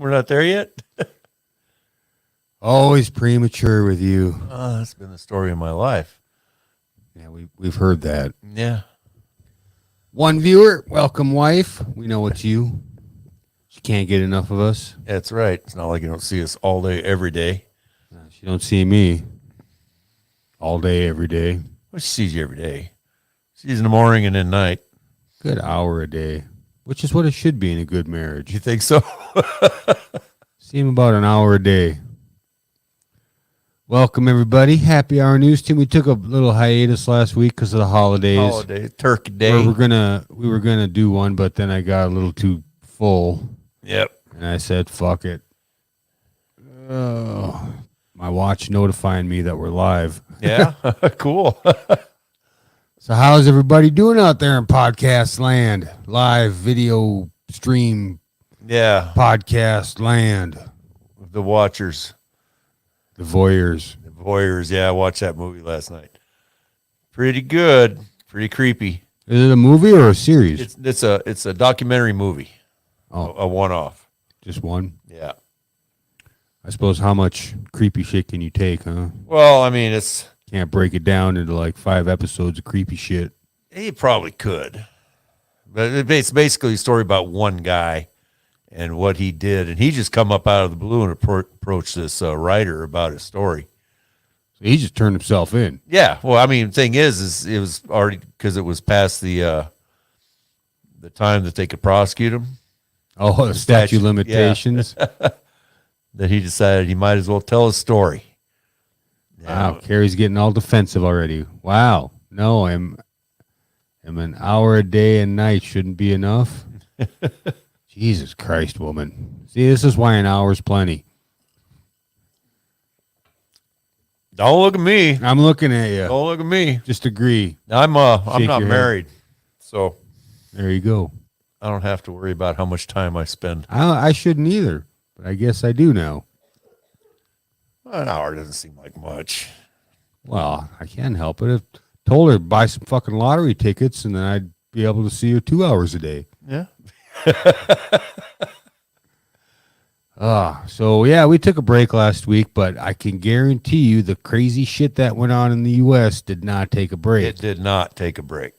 We're not there yet? Always premature with you. That's been the story of my life. Yeah, we've heard that. Yeah. One viewer, welcome, wife. We know it's you. She can't get enough of us. That's right. It's not like you don't see us all day, every day. She don't see me all day, every day. Well, she sees you every day. She sees in the morning and at night. Good hour a day, which is what it should be in a good marriage. You think so? See him about an hour a day. Welcome, everybody. Happy Hour News Team. We took a little hiatus last week because of the holidays. Turkey Day. We were gonna do one, but then I got a little too full. Yep. And I said, fuck it. Oh, my watch notifying me that we're live. Yeah, cool. So how's everybody doing out there in podcast land? Live video stream. Yeah. Podcast land. The Watchers. The Voyeurs. The Voyeurs, yeah, I watched that movie last night. Pretty good. Pretty creepy. Is it a movie or a series? It's a documentary movie. Oh. A one-off. Just one? Yeah. I suppose how much creepy shit can you take, huh? Well, I mean, Can't break it down into like 5 episodes of creepy shit. you probably could. But it's basically a story about one guy and what he did. And he just come up out of the blue and approached this writer about his story. So he just turned himself in. Yeah. Well, I mean, the thing is it was already, because it was past the time that they could prosecute him. Oh, the statute limitations. Yeah. That he decided he might as well tell his story. Wow, Carrie's getting all defensive already. Wow. No, I'm an hour a day and night shouldn't be enough. Jesus Christ, woman. See, this is why an hour's plenty. Don't look at me. I'm looking at you. Don't look at me. Just agree. I'm not married, so there you go. I don't have to worry about how much time I spend. I shouldn't either, but I guess I do now. An hour doesn't seem like much. Well, I can't help it. I told her buy some fucking lottery tickets, and then I'd be able to see her 2 hours a day. Yeah. So yeah, we took a break last week, but I can guarantee you the crazy shit that went on in the U.S. did not take a break. It did not take a break.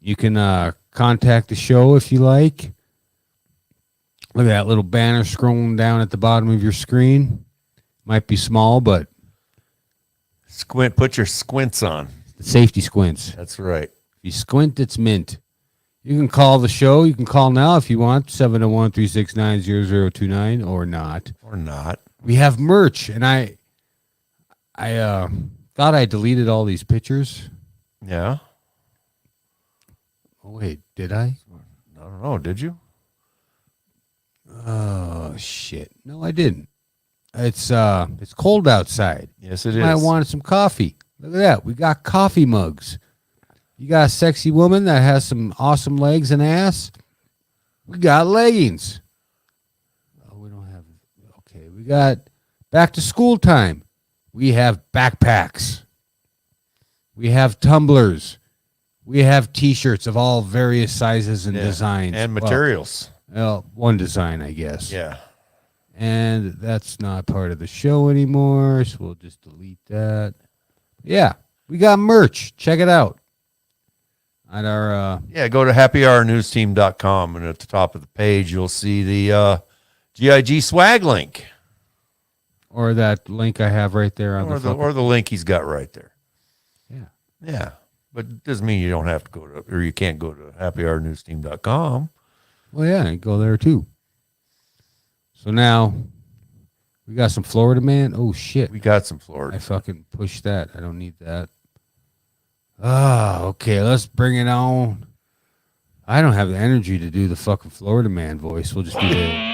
You can contact the show if you like. Look at that little banner scrolling down at the bottom of your screen. Might be small, but Squint. Put your squints on. the safety squints. That's right. If you squint, it's mint. You can call the show. You can call now if you want, 701-369-0029, or not. Or not. We have merch, and I thought I deleted all these pictures. Yeah. Oh, wait, did I? I don't know. Did you? Oh, shit. No, I didn't. It's cold outside. Yes, it is. I wanted some coffee. Look at that. We got coffee mugs. You got a sexy woman that has some awesome legs and ass? We got leggings. Oh, we don't have... Okay, we got back to school time. We have backpacks. We have tumblers. We have T-shirts of all various sizes and designs. And materials. Well, one design, I guess. Yeah. And that's not part of the show anymore, so we'll just delete that. Yeah, we got merch. Check it out. At our go to happyhournewsteam.com, and at the top of the page you'll see the GIG swag link. Or that link I have right there on or the link he's got right there. Yeah. Yeah. But it doesn't mean you don't have to go to, or you can't go to happyhournewsteam.com. Well, yeah, you go there too. So now we got some Florida Man. Oh shit. We got some Florida. I fucking pushed that. I don't need that. Okay, let's bring it on. I don't have the energy to do the fucking Florida Man voice. We'll just do that.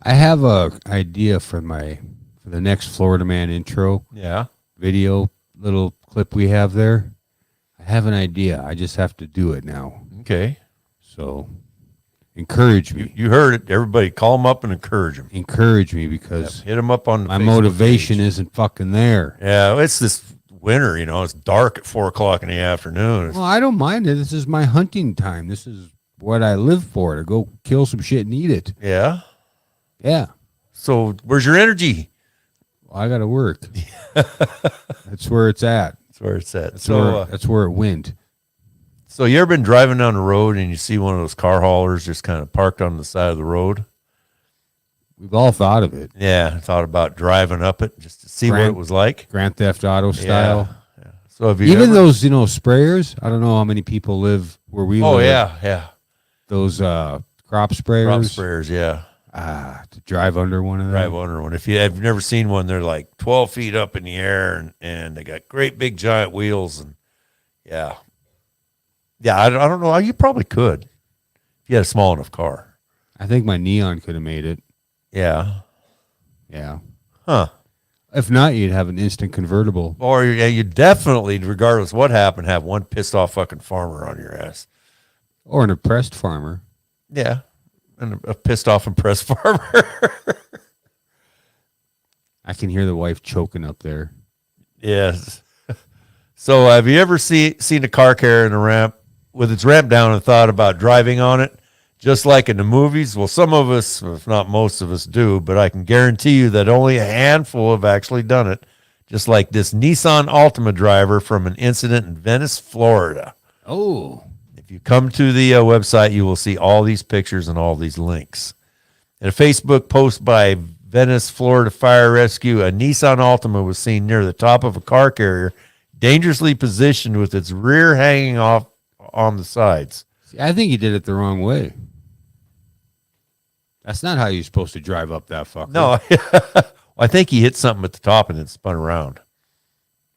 I have a idea for my for the next Florida Man intro Yeah. video little clip we have there. I have an idea. I just have to do it now. Okay. So encourage me. You heard it. Everybody call him up and encourage him. Encourage me because Hit him up on the my Facebook motivation page. isn't fucking there. Yeah, it's this winter, it's dark at 4 o'clock in the afternoon. Well, I don't mind it. This is my hunting time. This is what I live for, to go kill some shit and eat it. Yeah. Yeah. So where's your energy? Well, I got to work. That's where it's at. That's where it's at. That's where it went. So you ever been driving down the road and you see one of those car haulers just kind of parked on the side of the road? We've all thought of it. Yeah, I thought about driving up it just to see what Grand- it was like. Grand Theft Auto style. Yeah. So have you Even ever, those, sprayers. I don't know how many people live where we live. Oh yeah. Those crop sprayers. Crop sprayers, yeah. To drive under one of them. Drive under one. If you have never seen one, they're like 12 feet up in the air and they got great big giant wheels and yeah. Yeah, I don't know. You probably could if you had a small enough car. I think my Neon could have made it. Yeah. Yeah. Huh. If not, you'd have an instant convertible. Or you definitely, regardless of what happened, have one pissed off fucking farmer on your ass. Or an oppressed farmer. Yeah. And a pissed off impressed farmer. I can hear the wife choking up there. Yes. So have you ever seen a car carrying a ramp with its ramp down and thought about driving on it? Just like in the movies? Well, some of us, if not most of us, do, but I can guarantee you that only a handful have actually done it, just like this Nissan Altima driver from an incident in Venice, Florida. Oh. If you come to the website, you will see all these pictures and all these links. In a Facebook post by Venice, Florida Fire Rescue, a Nissan Altima was seen near the top of a car carrier, dangerously positioned with its rear hanging off on the sides. See, I think he did it the wrong way. That's not how you're supposed to drive up that fucker. No, I think he hit something at the top and then spun around.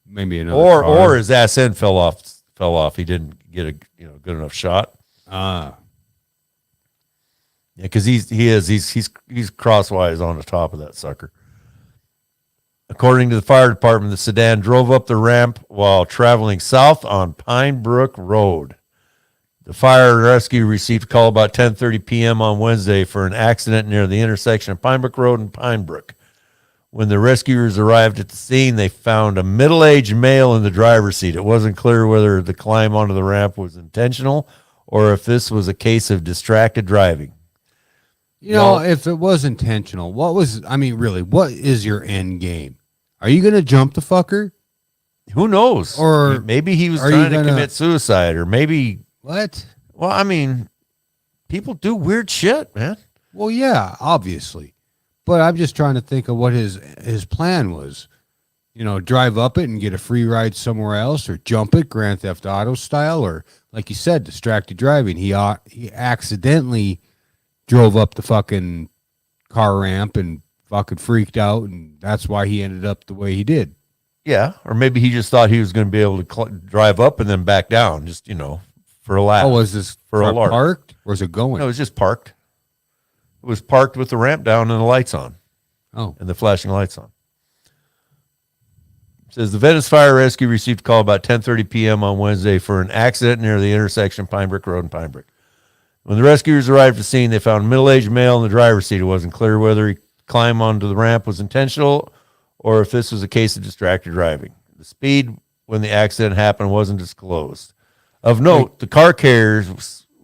Maybe another Or his ass end fell off. He didn't get a good enough shot. Ah. Yeah, because he's crosswise on the top of that sucker. According to the fire department, the sedan drove up the ramp while traveling south on Pine Brook Road. The fire and rescue received a call about 10:30 p.m. on Wednesday for an accident near the intersection of Pine Brook Road and Pine Brook. When the rescuers arrived at the scene, they found a middle-aged male in the driver's seat. It wasn't clear whether the climb onto the ramp was intentional or if this was a case of distracted driving. If it was intentional, what is your end game? Are you going to jump the fucker? Who knows? Or maybe he was are trying you to gonna- commit suicide, or maybe, What? well, I mean, people do weird shit, man. Well, yeah, obviously. But I'm just trying to think of what his plan was. Drive up it and get a free ride somewhere else, or jump it Grand Theft Auto style, or like you said, distracted driving. He accidentally drove up the fucking car ramp and fucking freaked out, and that's why he ended up the way he did. Yeah, or maybe he just thought he was going to be able to drive up and then back down, just for a lap. Oh, was this For a lark. parked, or was it going? No, it was just parked. It was parked with the ramp down and the lights on, Oh, and the flashing lights on. It says the Venice Fire Rescue received a call about 10:30 p.m. on Wednesday for an accident near the intersection of Pine Brook Road and Pine Brook. When the rescuers arrived at the scene, they found a middle-aged male in the driver's seat. It wasn't clear whether he climbed onto the ramp was intentional or if this was a case of distracted driving. The speed when the accident happened wasn't disclosed. Of note, the car carrier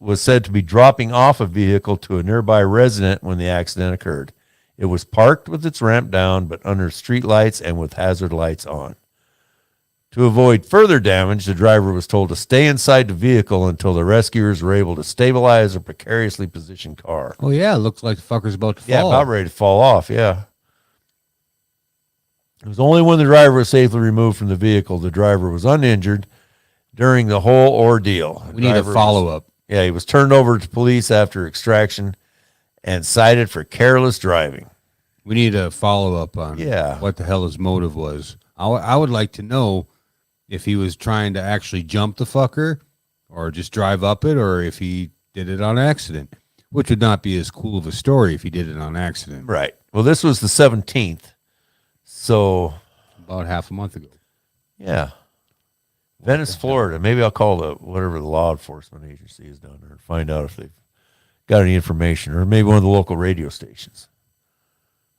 was said to be dropping off a vehicle to a nearby resident when the accident occurred. It was parked with its ramp down, but under street lights and with hazard lights on. To avoid further damage, the driver was told to stay inside the vehicle until the rescuers were able to stabilize a precariously positioned car. oh yeah, it looks like the fucker's about to fall. Yeah, about ready to fall off, yeah. It was only when the driver was safely removed from the vehicle, the driver was uninjured during the whole ordeal. We need a follow-up. Yeah, he was turned over to police after extraction and cited for careless driving. We need a follow-up on Yeah. what the hell his motive was. I would like to know if he was trying to actually jump the fucker or just drive up it, or if he did it on accident, which would not be as cool of a story if he did it on accident. Right. Well, this was the 17th So, about half a month ago. yeah. Venice, Florida. Maybe I'll call whatever the law enforcement agency is down there and find out if they've got any information, or maybe one of the local radio stations.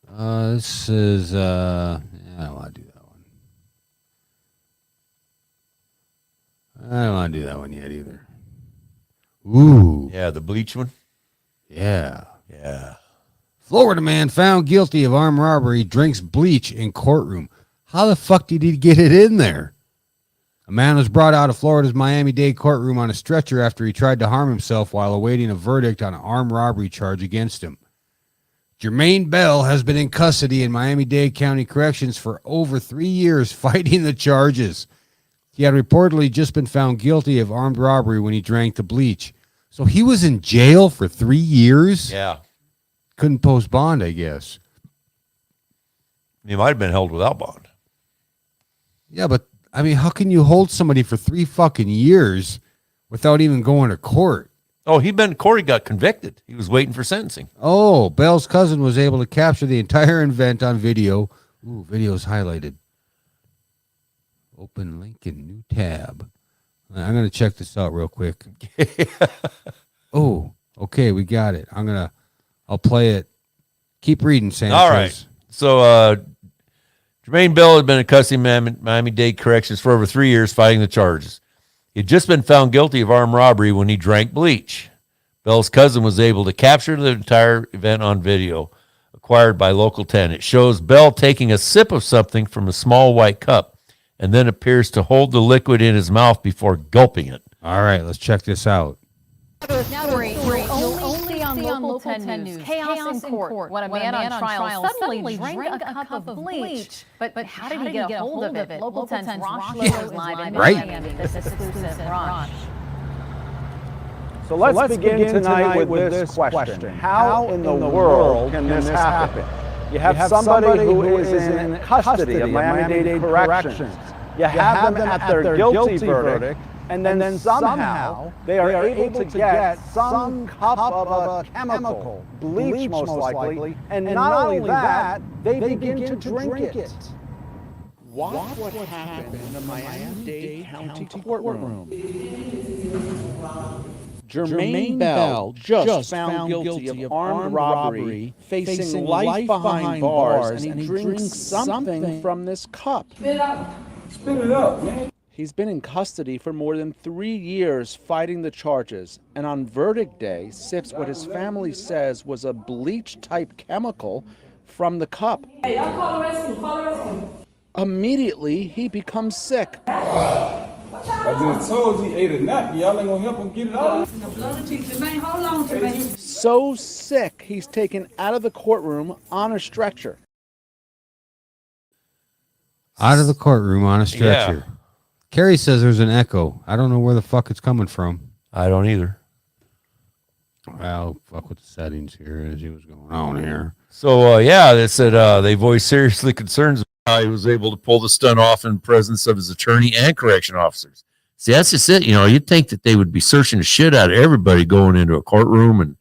This is I don't want to do that one. I don't want to do that one yet either. Ooh, Yeah, the bleach one. yeah. Yeah. Florida man found guilty of armed robbery drinks bleach in courtroom. How the fuck did he get it in there? A man was brought out of Florida's Miami-Dade courtroom on a stretcher after he tried to harm himself while awaiting a verdict on an armed robbery charge against him. Jermaine Bell has been in custody in Miami-Dade County Corrections for over 3 years fighting the charges. He had reportedly just been found guilty of armed robbery when he drank the bleach. So he was in jail for 3 years? Yeah. Couldn't post bond, I guess. He might have been held without bond. Yeah, but I mean, how can you hold somebody for 3 fucking years without even going to court? Oh, Corey got convicted. He was waiting for sentencing. Oh, Bell's cousin was able to capture the entire event on video. Ooh, video's highlighted. Open link in new tab. I'm going to check this out real quick. Oh, okay, we got it. I'll play it. Keep reading, Sanchez. All right. So, Jermaine Bell had been in custody of Miami-Dade Corrections for over 3 years fighting the charges. He had just been found guilty of armed robbery when he drank bleach. Bell's cousin was able to capture the entire event on video acquired by Local 10. It shows Bell taking a sip of something from a small white cup and then appears to hold the liquid in his mouth before gulping it. All right, let's check this out. You'll only see on Local 10 News. Chaos in court. When a man on trial suddenly drank a cup of bleach. But how did he get a hold of it? Local 10's Rosh Lowe is live in Miami. This exclusive Rosh. So let's begin tonight with this question. How in the world can this happen? You have somebody who is in custody of Miami-Dade Corrections. You have them at their guilty verdict, and then somehow they are able to get some cup of a chemical, bleach most likely, and not only that, they begin to drink it. Watch what happened in the Miami-Dade County courtroom. Jermaine Bell just found guilty of armed robbery, facing life behind bars, and he drinks something from this cup. Spit it up, man. He's been in custody for more than 3 years fighting the charges, and on verdict day sips what his family says was a bleach-type chemical from the cup. Hey, y'all call the rescue. Immediately, he becomes sick. I just told you he ate a nap. Y'all ain't gonna help him get it out. Hold on to me. So sick, he's taken out of the courtroom on a stretcher. Out of the courtroom on a stretcher. Yeah. Carrie says there's an echo. I don't know where the fuck it's coming from. I don't either. Well, fuck with the settings here and see what's going on here. So, they said they voiced seriously concerns about how he was able to pull the stunt off in presence of his attorney and correction officers. See, that's just it. You'd think that they would be searching the shit out of everybody going into a courtroom, and,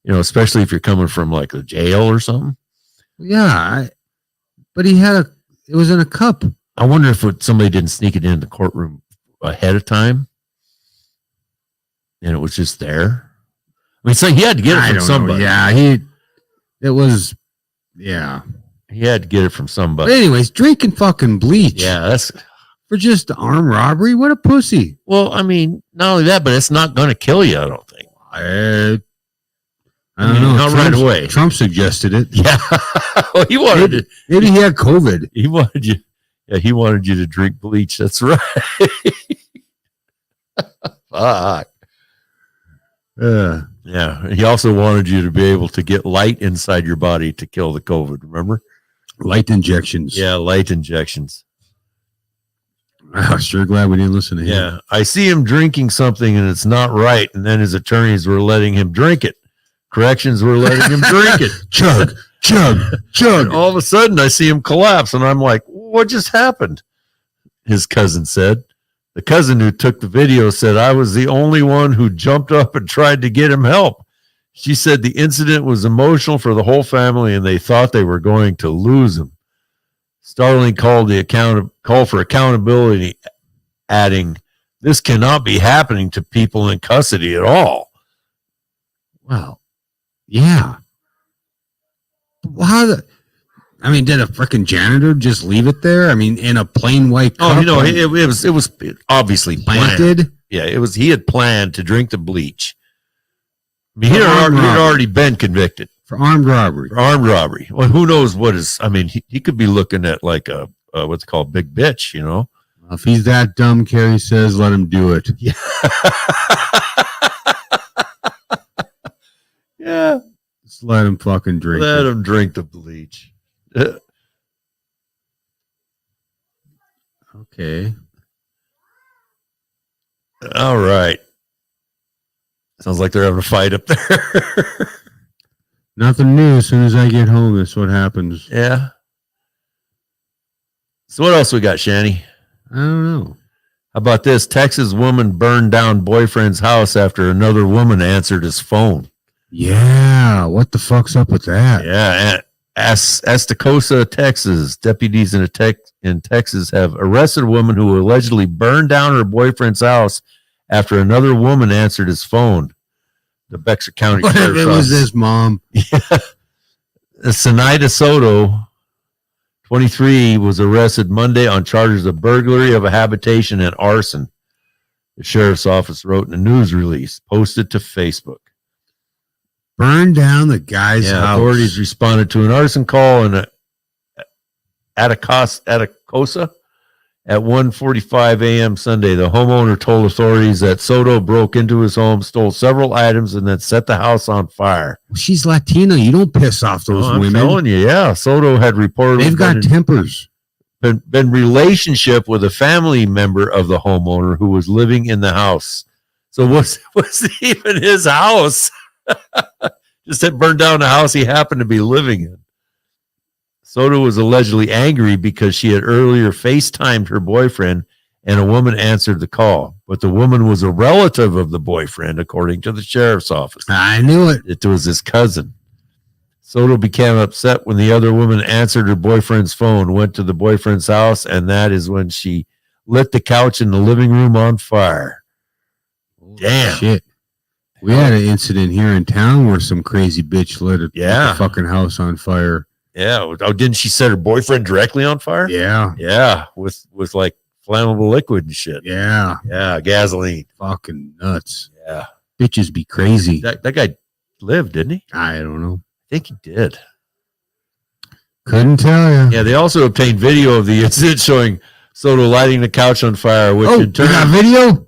especially if you're coming from like a jail or something. Yeah, but it was in a cup. I wonder if somebody didn't sneak it into the courtroom ahead of time and it was just there. I mean, so he had to get it from somebody. Yeah, he had to get it from somebody. But anyways, drinking fucking bleach. Yeah, that's for just armed robbery. What a pussy. Well, I mean, not only that, but it's not going to kill you, I don't think. I don't know. Not right away. Trump suggested it. Yeah. Well, he wanted it. Maybe he had COVID. He wanted you. Yeah, he wanted you to drink bleach. That's right. Fuck. Yeah. He also wanted you to be able to get light inside your body to kill the COVID. Remember? Light injections. Yeah, light injections. I'm sure glad we didn't listen to him. Yeah. I see him drinking something and it's not right. And then his attorneys were letting him drink it. Corrections were letting him drink it. Chug. And all of a sudden, I see him collapse, and I'm like, what just happened? His cousin said. The cousin who took the video said, I was the only one who jumped up and tried to get him help. She said the incident was emotional for the whole family, and they thought they were going to lose him. Starling called call for accountability, adding, "This cannot be happening to people in custody at all." Well, yeah. I mean, did a freaking janitor just leave it there? I mean, in a plain white cup? Oh, it was obviously planned. planted? Yeah, he had planned to drink the bleach. I mean, he had already been convicted For armed robbery. Well, who knows what is, I mean, he could be looking at like a what's called big bitch, If he's that dumb, Kerry says, let him do it. Yeah. Yeah. Just let him fucking drink Let it. him drink the bleach. Okay. All right. Sounds like they're having a fight up there. Nothing new. As soon as I get home, that's what happens. Yeah. So what else we got, Shanny? I don't know. How about this? Texas woman burned down boyfriend's house after another woman answered his phone. Yeah. What the fuck's up with that? Yeah. Astacosa, Texas. Deputies in Texas have arrested a woman who allegedly burned down her boyfriend's house after another woman answered his phone. The Bexar County What if Sheriff's it was Office. this mom? Zenaida Soto, 23, was arrested Monday on charges of burglary of a habitation and arson. The sheriff's office wrote in a news release posted to Facebook. Burned down the guy's house. Authorities responded to an arson call in Atascosa at 1:45 a.m. Sunday. The homeowner told authorities that Soto broke into his home, stole several items, and then set the house on fire. She's Latina. You don't piss off those I'm women. telling you, yeah. Soto had reportedly They've got tempers. been relationship with a family member of the homeowner who was living in the house. So was even his house? Just had burned down the house he happened to be living in. Soto was allegedly angry because she had earlier FaceTimed her boyfriend and a woman answered the call. But the woman was a relative of the boyfriend, according to the sheriff's office. I knew it. It was his cousin. Soto became upset when the other woman answered her boyfriend's phone, went to the boyfriend's house, and that is when she lit the couch in the living room on fire. Damn. Shit. We had an incident here in town where some crazy bitch lit the fucking house on fire. Yeah. Oh, didn't she set her boyfriend directly on fire? Yeah. Yeah. With like flammable liquid and shit. Yeah. Yeah. Gasoline. Fucking nuts. Yeah. Bitches be crazy. That guy lived, didn't he? I don't know. I think he did. Couldn't tell you. Yeah. They also obtained video of the incident showing Soto lighting the couch on fire, which in turn, you got video?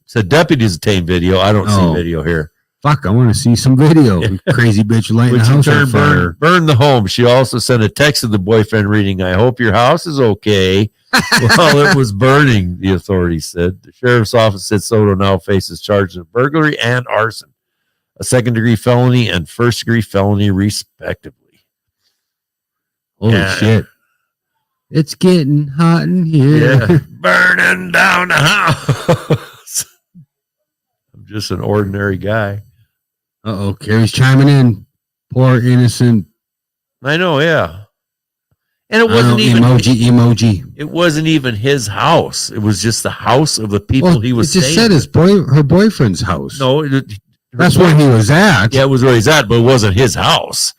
said deputies obtained video. I don't see video here. Fuck, I want to see some video. Crazy bitch lighting the Which in house on turn fire. burned the home. She also sent a text to the boyfriend reading, "I hope your house is okay," while it was burning, the authorities said. The sheriff's office said Soto now faces charges of burglary and arson, a second-degree felony and first-degree felony, respectively. Holy shit. It's getting hot in here. Yeah. Burning down the house. I'm just an ordinary guy. Uh-oh, Carrie's chiming in. Poor innocent. I know, yeah. And it wasn't even emoji. It wasn't even his house. It was just the house of the people he was It just staying said her boyfriend's house. No, that's where he was at. Yeah, it was where he's at, but it wasn't his house.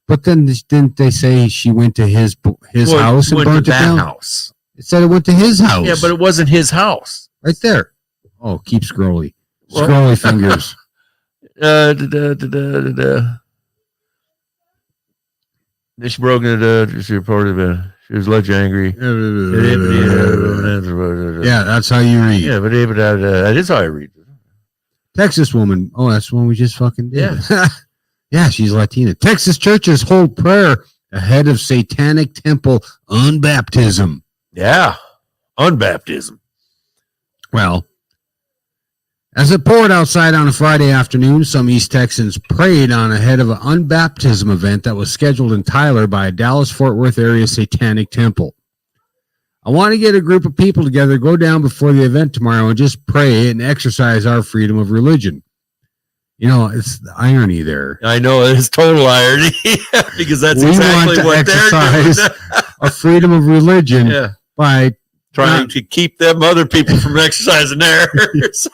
But then didn't they say she went to his house and burnt it down? House. It said it went to his house. Yeah, but it wasn't his house. Right there. Oh, keep scrolly. Scrolly fingers. She broke into she reported she was left angry. Yeah, that's how you read. Yeah, but that is how I read. Texas woman. Oh, that's the one we just fucking did. Yeah. Yeah, she's Latina. Texas churches hold prayer ahead of satanic temple unbaptism. Yeah, unbaptism. Well, as it poured outside on a Friday afternoon, some East Texans prayed on ahead of an unbaptism event that was scheduled in Tyler by a Dallas-Fort Worth area satanic temple. I want to get a group of people together, go down before the event tomorrow, and just pray and exercise our freedom of religion. You know, it's the irony there. I know it's total irony because that's We exactly want to what they're exercise doing. a freedom of religion Yeah, by trying to keep them other people from exercising theirs.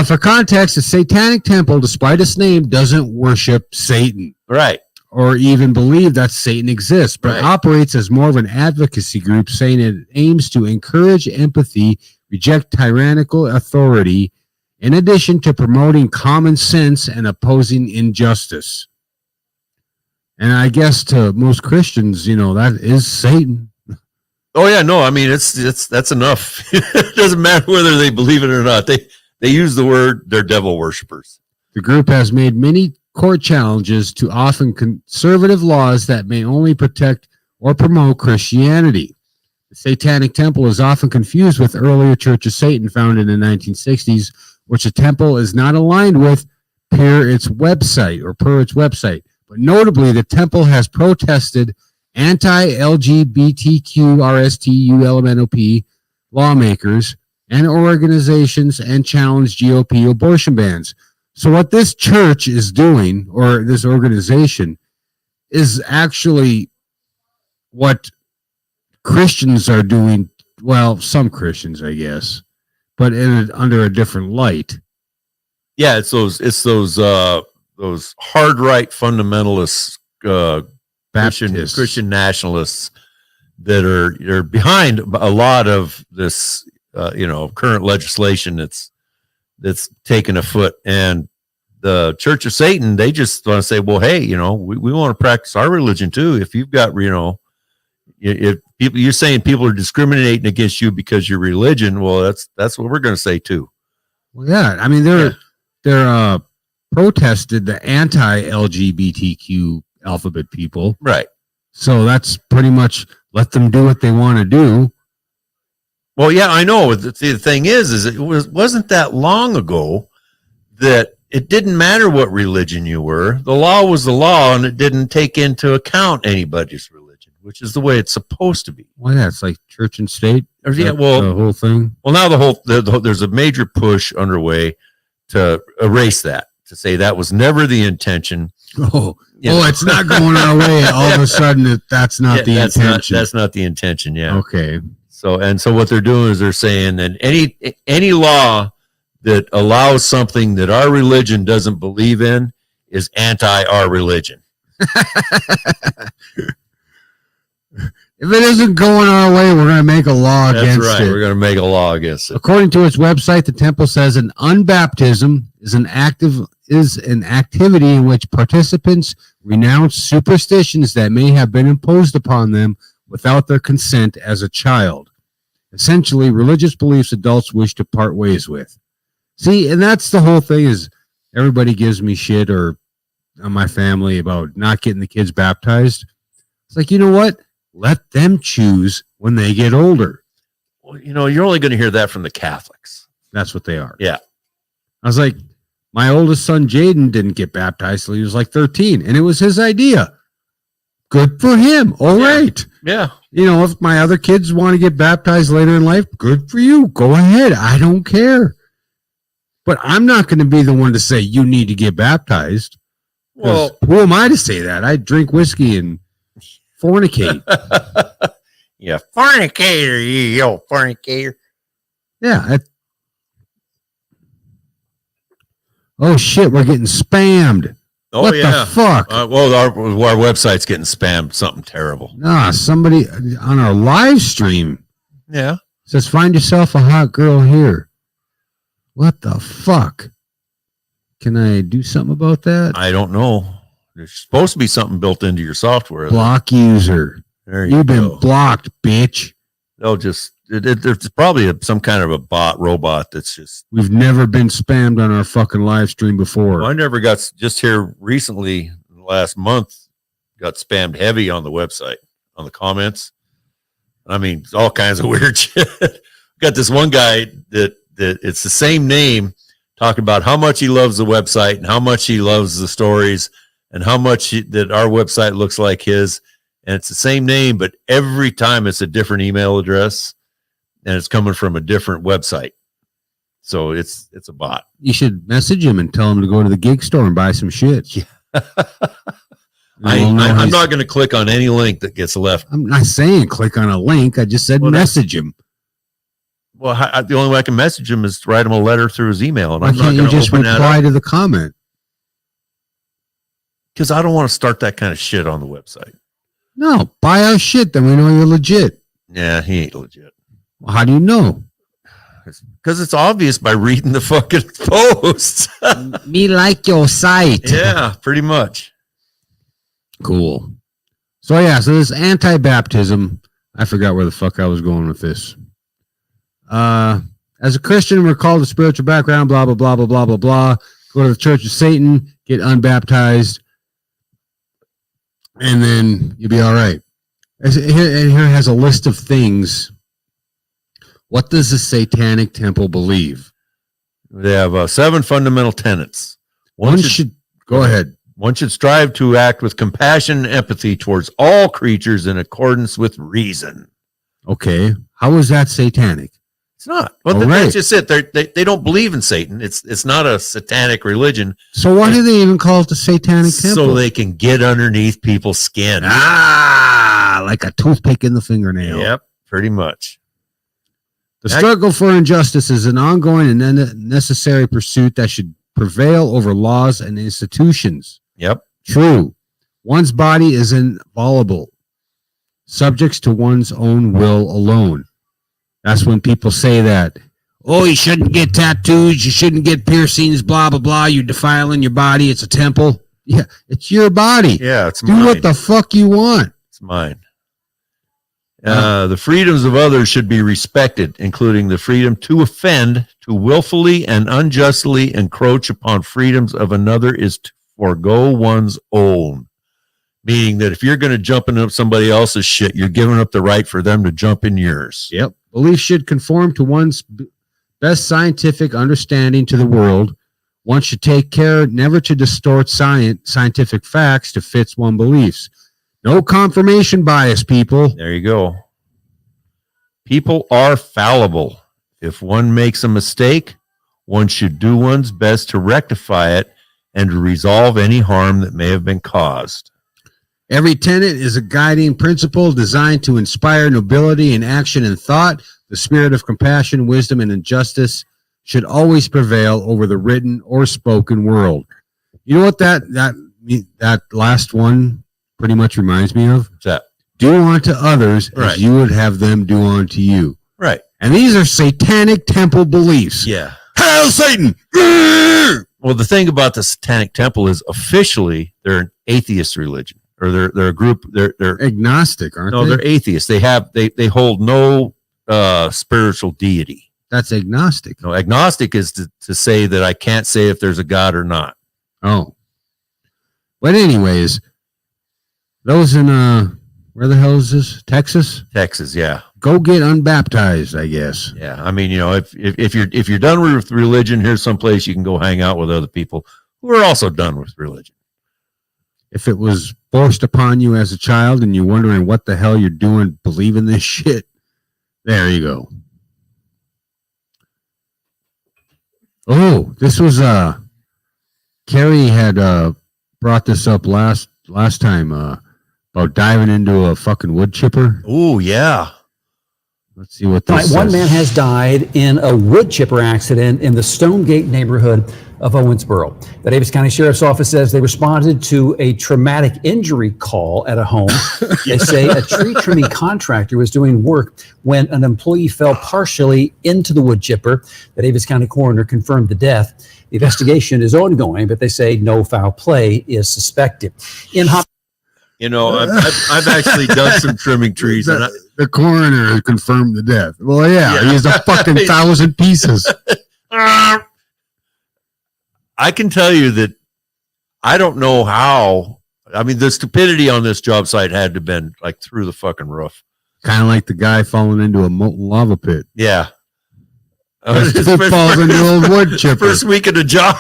for context, the Satanic Temple, despite its name, doesn't worship Satan Right. or even believe that Satan exists, but Right. operates as more of an advocacy group, saying it aims to encourage empathy, reject tyrannical authority, in addition to promoting common sense and opposing injustice. And I guess to most Christians, you know, that is Satan. Oh yeah, no, I mean that's enough. It doesn't matter whether they believe it or not. They use the word they're devil worshipers. The group has made many court challenges to often conservative laws that may only protect or promote Christianity. The Satanic Temple is often confused with earlier Church of Satan founded in the 1960s, which the temple is not aligned with per its website. But notably, the temple has protested anti-LGBTQ RSTULMNOP lawmakers and organizations and challenged GOP abortion bans. So what this church is doing, or this organization, is actually what Christians are doing. Well, some Christians, I guess, but under a different light. Yeah, it's those hard right fundamentalists, Christian nationalists that are behind a lot of this, current legislation that's taken afoot. And the Church of Satan, they just want to say, well, hey, we want to practice our religion too. If you've got, if people, you're saying people are discriminating against you because your religion, well, that's what we're going to say too. Well, yeah, I mean they're protested the anti-LGBTQ alphabet people, Right. so that's pretty much let them do what they want to do. Well, yeah, I know. The thing is it wasn't that long ago that it didn't matter what religion you were. The law was the law, and it didn't take into account anybody's religion, which is the way it's supposed to be. Well, yeah, it's like church and state. Yeah, well, the whole thing. Well, now there's a major push underway to erase that, to say that was never the intention. It's not going our way. All of a sudden, that's not the intention. That's not the intention. Yeah. Okay. So what they're doing is they're saying that any law that allows something that our religion doesn't believe in is anti our religion. If it isn't going our way, we're going to make a law against it. That's right. We're going to make a law against it. According to its website, the temple says an unbaptism is an activity in which participants renounce superstitions that may have been imposed upon them without their consent as a child. Essentially, religious beliefs adults wish to part ways with. See, and that's the whole thing is everybody gives me shit or on my family about not getting the kids baptized. It's like, you know what? Let them choose when they get older. Well, you're only going to hear that from the Catholics. That's what they are. Yeah. I was like, my oldest son, Jaden, didn't get baptized till he was like 13, and it was his idea. Good for him. All right. Yeah. If my other kids want to get baptized later in life, good for you. Go ahead. I don't care. But I'm not going to be the one to say you need to get baptized. Well, who am I to say that? I drink whiskey and fornicate. Yeah, fornicator, you old fornicator. Yeah. Oh shit, we're getting spammed. Oh, what yeah. the fuck? Well, our website's getting spammed. Something terrible. Nah, somebody on our live stream Yeah. says, find yourself a hot girl here. What the fuck? Can I do something about that? I don't know. There's supposed to be something built into your software. Block user. There You've been blocked, bitch. They'll just, there's probably some kind of a robot that's just. We've never been spammed on our fucking live stream before. Well, I never got, just here recently, in the last month, got spammed heavy on the website, on the comments. I mean, all kinds of weird shit. Got this one guy that it's the same name talking about how much he loves the website and how much he loves the stories and how much that our website looks like his. And it's the same name, but every time it's a different email address and it's coming from a different website. So it's a bot. You should message him and tell him to go to the gig store and buy some shit. Yeah. I'm not going to click on any link that gets left. I'm not saying click on a link. I just said message him. Well, the only way I can message him is to write him a letter through his email, and Why I'm not can't you going to just open that reply up to the comment? because I don't want to start that kind of shit on the website. No, buy our shit. Then we know you're legit. Yeah, he ain't legit. Well, how do you know? Because it's obvious by reading the fucking posts. Me like your site. Yeah, pretty much. Cool. So yeah, so this anti-baptism, I forgot where the fuck I was going with this. As a Christian, we're called to spiritual background, blah, blah, blah, blah, blah, blah, blah. Go to the Church of Satan, get unbaptized, and then you'll be all right. Here has a list of things. What does the Satanic Temple believe? They have 7 fundamental tenets. One should go ahead. One should strive to act with compassion and empathy towards all creatures in accordance with reason. Okay. How is that satanic? It's not. Well, that's just it. They don't believe in Satan. It's not a satanic religion. So why do they even call it the Satanic Temple? So they can get underneath people's skin. Like a toothpick in the fingernail. Yep, pretty much. The struggle for injustice is an ongoing and necessary pursuit that should prevail over laws and institutions. Yep. True. One's body is inviolable, subjects to one's own will alone. That's when people say that. Oh, you shouldn't get tattoos. You shouldn't get piercings, blah, blah, blah. You're defiling your body. It's a temple. Yeah, it's your body. Yeah, it's Do mine. what the fuck you want. It's mine. The freedoms of others should be respected, including the freedom to offend, to willfully and unjustly encroach upon freedoms of another is to forego one's own. Meaning that if you're going to jump into somebody else's shit, you're giving up the right for them to jump in yours. Yep. Belief should conform to one's best scientific understanding to the world. One should take care never to distort scientific facts to fit one's beliefs. No confirmation bias, people. There you go. People are fallible. If one makes a mistake, one should do one's best to rectify it and to resolve any harm that may have been caused. Every tenet is a guiding principle designed to inspire nobility in action and thought. The spirit of compassion, wisdom, and injustice should always prevail over the written or spoken world. You know what that last one pretty much reminds me of? What's that? Do unto others Right. as you would have them do unto you. Right. And these are Satanic Temple beliefs. Yeah. Hail Satan! Well, the thing about the Satanic Temple is officially they're an atheist religion, or they're a group. They're Agnostic, aren't no, they? they're atheists. They hold no spiritual deity. That's agnostic. No, agnostic is to say that I can't say if there's a God or not. Oh. But anyways, those in where the hell is this? Texas? Texas, yeah. Go get unbaptized, I guess. Yeah, I mean, you know, if you're done with religion, here's someplace you can go hang out with other people who are also done with religion. If it was forced upon you as a child and you're wondering what the hell you're doing believing this shit, there you go. Oh, this was Carrie had brought this up last time about diving into a fucking wood chipper. Oh, yeah. Let's see what this says. One man has died in a wood chipper accident in the Stonegate neighborhood of Owensboro. The Davis County Sheriff's Office says they responded to a traumatic injury call at a home. They say a tree trimming contractor was doing work when an employee fell partially into the wood chipper. The Davis County coroner confirmed the death. The investigation is ongoing, but they say no foul play is suspected. You know, I've actually done some trimming trees, and The coroner confirmed the death. Well, yeah. He's a fucking 1,000 pieces. I can tell you that I don't know how. I mean, the stupidity on this job site had to have been like through the fucking roof. Kind of like the guy falling into a molten lava pit. Yeah. Who falls into a wood chipper. First week of the job.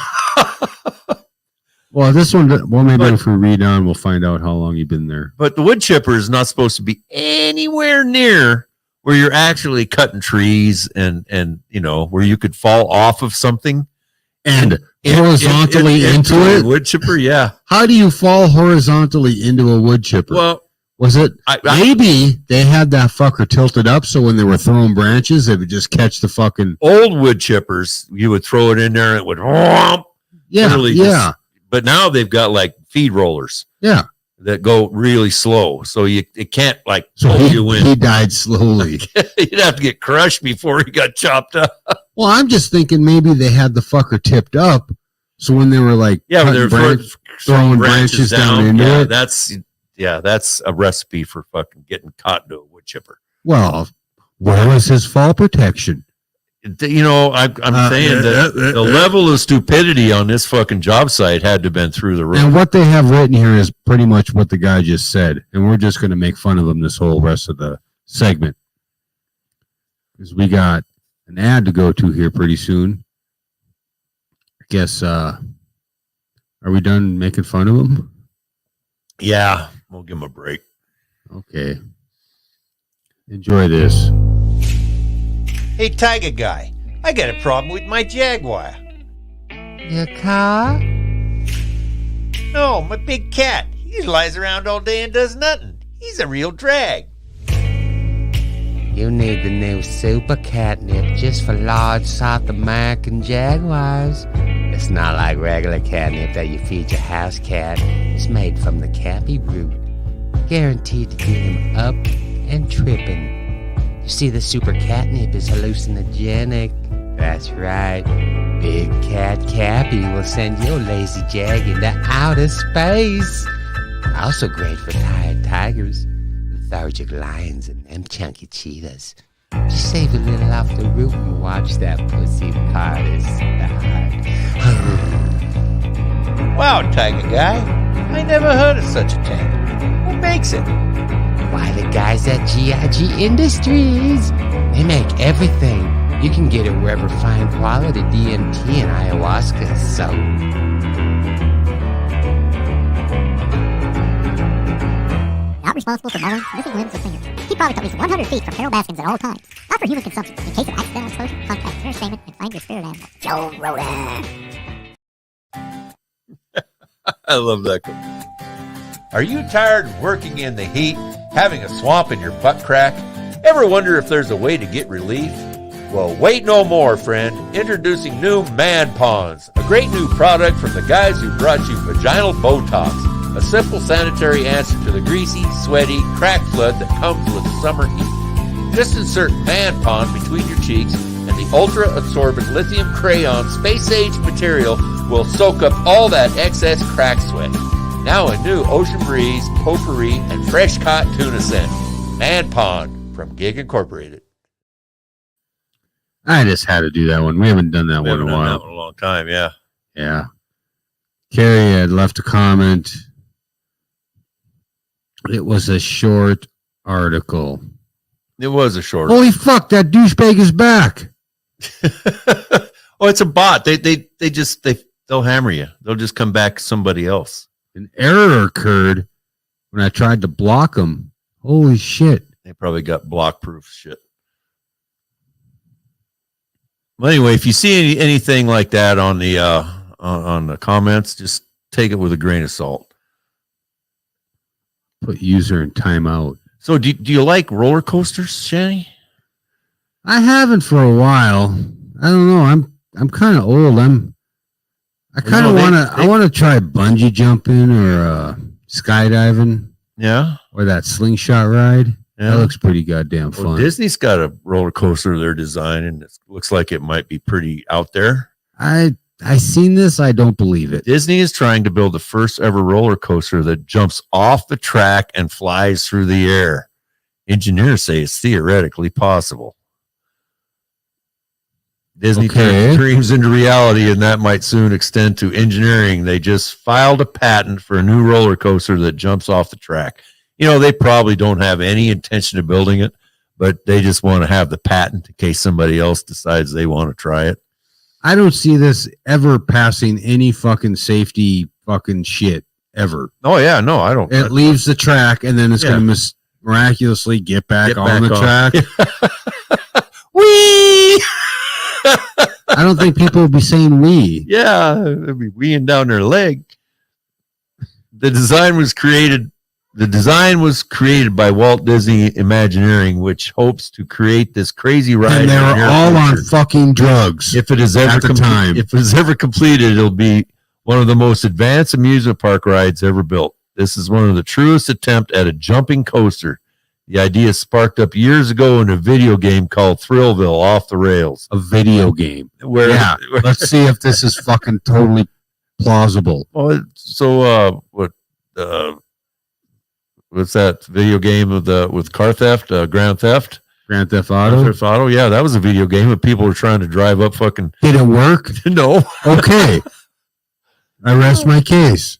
Well, this one, maybe if we read on, we'll find out how long you've been there. But the wood chipper is not supposed to be anywhere near where you're actually cutting trees and where you could fall off of something And horizontally into a it? wood chipper. Yeah. How do you fall horizontally into a wood chipper? Well, was it maybe they had that fucker tilted up so when they were throwing branches, they would just catch the fucking old wood chippers. You would throw it in there and it would whomp, literally just- but now they've got like feed rollers. Yeah. That go really slow, so it can't like pull So you in. he died slowly. You'd have to get crushed before he got chopped up. Well, I'm just thinking maybe they had the fucker tipped up, so when they were like When they're throwing branches down into it. That's a recipe for fucking getting caught into a wood chipper. Well, where was his fall protection? I'm saying that the level of stupidity on this fucking job site had to have been through the roof. And what they have written here is pretty much what the guy just said, and we're just going to make fun of him this whole rest of the segment because we got an ad to go to here pretty soon. I guess, are we done making fun of him? Yeah, we'll give him a break. Okay. Enjoy this. Hey, Tiger Guy, I got a problem with my Jaguar. Your car? No, my big cat. He just lies around all day and does nothing. He's a real drag. You need the new super catnip just for large South American Jaguars. It's not like regular catnip that you feed your house cat. It's made from the cappy root. Guaranteed to get him up and tripping. You see, the super catnip is hallucinogenic. That's right. Big Cat Cappy will send your lazy jag into outer space. Also great for tired tigers, lethargic lions, and them chunky cheetahs. Just save a little off the root and watch that pussy party start. Wow, Tiger Guy, I never heard of such a thing. What makes it? Why, the guys at GIG Industries. They make everything. You can get it wherever fine quality DMT and ayahuasca is sold. Not responsible for mowing, missing limbs, or fingers. Keep products at least 100 feet from Carol Baskins at all times. Not for human consumption. In case of accidental exposure, contact Nurse Damon and find your spirit animal. Joe Roda. I love that. Are you tired of working in the heat, having a swamp in your butt crack? Ever wonder if there's a way to get relief? Well, wait no more, friend. Introducing new Man Ponds, a great new product from the guys who brought you vaginal Botox, a simple sanitary answer to the greasy, sweaty, crack flood that comes with summer heat. Just insert Man Pond between your cheeks, and the ultra-absorbent lithium crayon space-age material will soak up all that excess crack sweat. Now a new Ocean Breeze, Potpourri, and fresh caught tuna scent. Man Pond from Gig Incorporated. I just had to do that one. We haven't done that one in a while. That one in a long time, yeah. Yeah. Carrie had left a comment. It was a short article. It was a short. Holy fuck, that douchebag is back. Oh, it's a bot. They'll hammer you. They'll just come back somebody else. An error occurred when I tried to block them. Holy shit. They probably got block-proof shit. Well, anyway, if you see anything like that on the comments, just take it with a grain of salt. Put user in timeout. So do you like roller coasters, Shanny? I haven't for a while. I don't know. I'm kind of old. I kind of want to try bungee jumping or skydiving. Yeah. Or that slingshot ride. Yeah. That looks pretty goddamn fun. Well, Disney's got a roller coaster they're designing. It looks like it might be pretty out there. I seen this. I don't believe it. Disney is trying to build the first ever roller coaster that jumps off the track and flies through the air. Engineers say it's theoretically possible. Disney turns dreams into reality, and that might soon extend to engineering. They just filed a patent for a new roller coaster that jumps off the track. You know, they probably don't have any intention of building it, but they just want to have the patent in case somebody else decides they want to try it. I don't see this ever passing any fucking safety fucking shit ever. Oh, yeah, no, I don't. It leaves the track, and then it's going to miraculously get back on the track. Wee! I don't think people would be saying "wee." Yeah, they'd be weeing down their leg. The design was created by Walt Disney Imagineering, which hopes to create this crazy ride. And they in were the near all on future. fucking drugs. If it is ever at the time. If it is ever completed, it'll be one of the most advanced amusement park rides ever built. This is one of the truest attempt at a jumping coaster. The idea sparked up years ago in a video game called Thrillville Off the Rails. A video game. Where Yeah, let's see if this is fucking totally plausible. So what's that video game with car theft, Grand Theft? Grand Theft Auto? Grand Theft Auto, yeah, that was a video game where people were trying to drive up fucking. Did it work? No. Okay. I rest my case.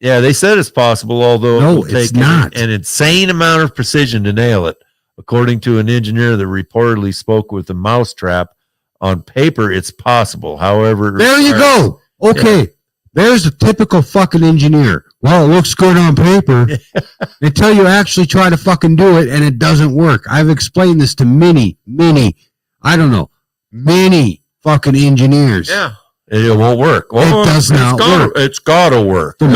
Yeah, they said it's possible, although No, it will it's take not. an insane amount of precision to nail it. According to an engineer that reportedly spoke with the Mousetrap, on paper it's possible. However, There you go. Okay. There's a typical fucking engineer. Well, it looks good on paper until you actually try to fucking do it and it doesn't work. I've explained this to many fucking engineers. Yeah. It won't work. Well, It does not work. It's gotta work. The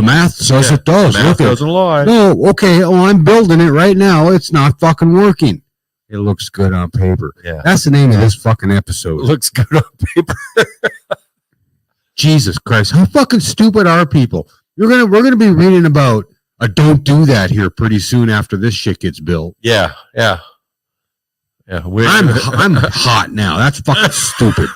math says it does. The math Look at- doesn't lie. No, okay. Oh, I'm building it right now. It's not fucking working. It looks good on paper. Yeah. That's the name of this fucking It episode. looks good on paper. Jesus Christ. How fucking stupid are people? We're gonna be reading about a don't do that here pretty soon after this shit gets built. Yeah. I'm I'm hot now. That's fucking stupid.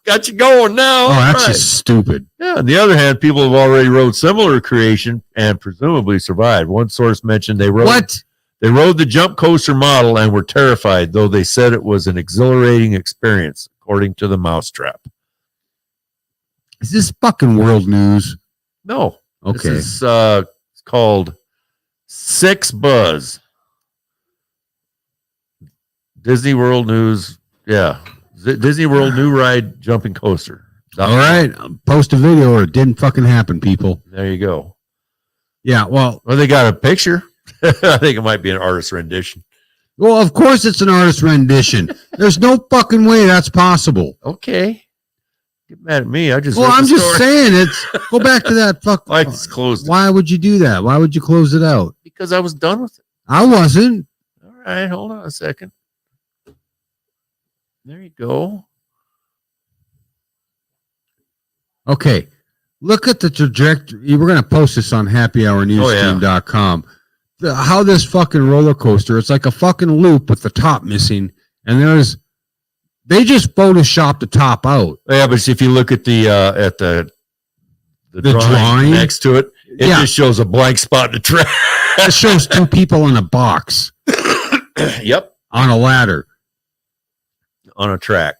got you going now. Oh, that's Right. just stupid. Yeah. On the other hand, people have already rode similar creation and presumably survived. One source mentioned they rode the jump coaster model and were terrified, though they said it was an exhilarating experience, according to the Mousetrap. Is this fucking world news? No. Okay. This is it's called Six Buzz. Disney World News. Yeah. Disney World New Ride Jumping Coaster. All right. Post a video or it didn't fucking happen, people. There you go. Yeah, well, They got a picture. I think it might be an artist rendition. Well, of course it's an artist rendition. There's no fucking way that's possible. Okay. Get mad at me. I just Well, read I'm the just story. saying go back to that fuck. I just closed it Why would you do that? Why would you close it out? because I was done with it. I wasn't. All right, hold on a second. There you go. Okay. Look at the trajectory. We're going to post this on happyhournewsteam.com. How this fucking roller coaster, it's like a fucking loop with the top missing. And they just photoshopped the top out. Yeah, but if you look at the drawing next to it, it just shows a blank spot in the track. It shows two people in a box. Yep. On a ladder. On a track.